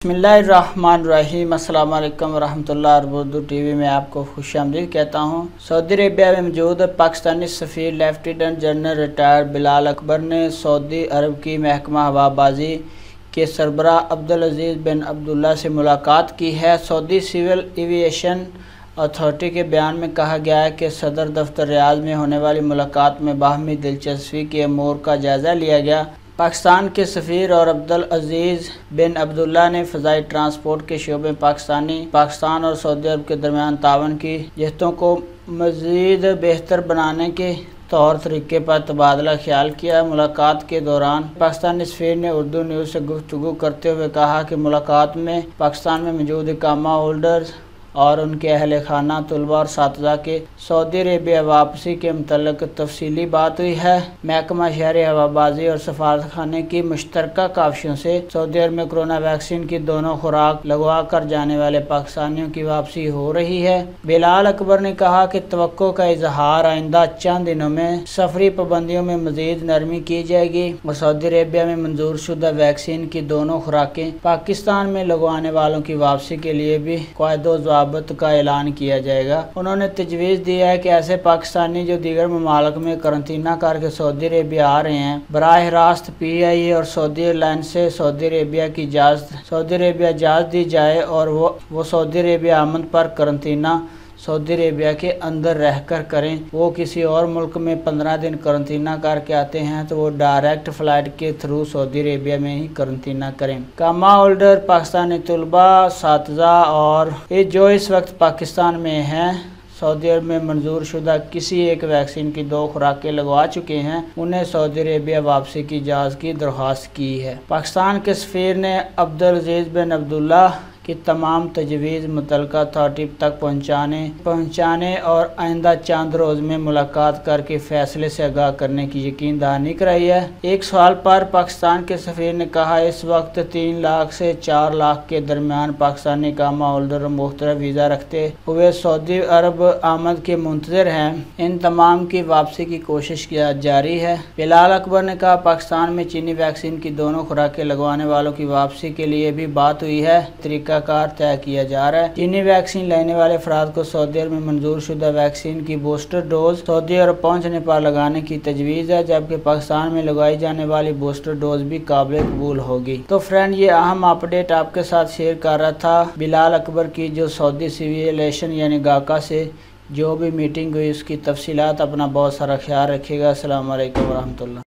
बिस्मिल्लाहिर्रहमानिर्रहीम। अस्सलाम वालेकुम वरहमतुल्लाहि उर्दू टीवी में आपको खुशामदीद कहता हूँ। सऊदी अरेबिया में मौजूद पाकिस्तानी सफ़ीर lieutenant general retired Bilal Akbar ने सऊदी अरब की महकमा हवाबाजी के सरबराह अब्दुल अज़ीज़ बिन अब्दुल्ला से मुलाकात की है। सऊदी सिविल एविएशन अथॉरिटी के बयान में कहा गया है कि सदर दफ्तर रियाद में होने वाली मुलाकात में बाहमी दिलचस्पी के अमूर का जायज़ा लिया गया। पाकिस्तान के सफ़ीर और अब्दुल अज़ीज़ बिन अब्दुल्ला ने फ़ज़ाई ट्रांसपोर्ट के शोबे पाकिस्तान और सऊदी अरब के दरमियान तावन की जहतों को मज़ीद बेहतर बनाने के तौर तरीके पर तबादला ख्याल किया। मुलाकात के दौरान पाकिस्तानी सफ़ीर ने उर्दू न्यूज़ से गुफ्तगू करते हुए कहा कि मुलाकात में पाकिस्तान में मौजूद इकामा होल्डर्स और उनके अहल खाना, तलबा और साथीज़ा के सऊदी अरेबिया वापसी के मुतल्लिक़ तफसीली बात हुई है। महकमा शहरी हवाबाजी और सफारत खाने की मुश्तरका काविशों से सऊदी अरब में कोरोना वैक्सीन की दोनों खुराक लगवा कर जाने वाले पाकिस्तानियों की वापसी हो रही है। बिलाल अकबर ने कहा कि तवक्को का इजहार आइंदा चंद दिनों में सफरी पाबंदियों में मज़ीद नरमी की जाएगी और सऊदी अरेबिया में मंजूर शुदा वैक्सीन की दोनों खुराकें पाकिस्तान में लगवाने वालों की वापसी के लिए भी कायदो का ऐलान किया जाएगा। उन्होंने तजवीज़ दिया है कि ऐसे पाकिस्तानी जो दीगर ममालिक में करंतना करके सऊदी अरेबिया आ रहे हैं, बराह रास्त PIA और सऊदी एयरलाइंस से सऊदी अरेबिया इजाज़त दी जाए और वो सऊदी अरेबिया आमद पर करंतना सऊदी अरेबिया के अंदर रहकर करें। वो किसी और मुल्क में 15 दिन करंतना करके आते हैं तो वो डायरेक्ट फ़्लाइट के थ्रू सऊदी अरेबिया में ही करंतना करें। कामा होल्डर पाकिस्तानी तलबा, साथीज़ा और जो इस वक्त पाकिस्तान में हैं, सऊदी अरब में मंजूर शुदा किसी एक वैक्सीन की 2 खुराकें लगवा चुके हैं, उन्हें सऊदी अरेबिया वापसी की इजाज़त की दरख्वास्त की है। पाकिस्तान के सफ़ीर ने अब्दुल अज़ीज़ बिन अब्दुल्ला की तमाम तजवीज़ मुतल्लिका अथॉरिटी तक पहुँचाने और आइंदा चंद रोज़ में मुलाकात करके फ़ैसले से आगाह करने की यकीन दहानी कराई है। एक सवाल पर पाकिस्तान के सफ़ीर ने कहा, इस वक्त 3 लाख से 4 लाख के दरमियान पाकिस्तानी इकामा होल्डर मुख्तलिफ वीज़ा रखते हुए सऊदी अरब आमद के मुंतज़िर हैं। इन तमाम की वापसी की कोशिश जारी है। बिलाल अकबर ने कहा, पाकिस्तान में चीनी वैक्सीन की दोनों खुराकें लगवाने वालों की वापसी के लिए भी बात हुई है, कार तय किया जा रहा है। चीनी वैक्सीन लेने वाले अफराद को सऊदी अरब में मंजूर शुदा वैक्सीन की बूस्टर डोज सऊदी अरब पहुंचने पर लगाने की तजवीज़ है, जबकि पाकिस्तान में लगाई जाने वाली बूस्टर डोज भी काबिल कबूल होगी। तो फ्रेंड, ये अहम अपडेट आपके साथ शेयर कर रहा था बिलाल अकबर की, जो सऊदी सिविल एविएशन यानी गाका से जो भी मीटिंग हुई उसकी तफसीलात। अपना बहुत सारा ख्याल रखिएगा। अस्सलाम वालेकुम वरहमतुल्लाह।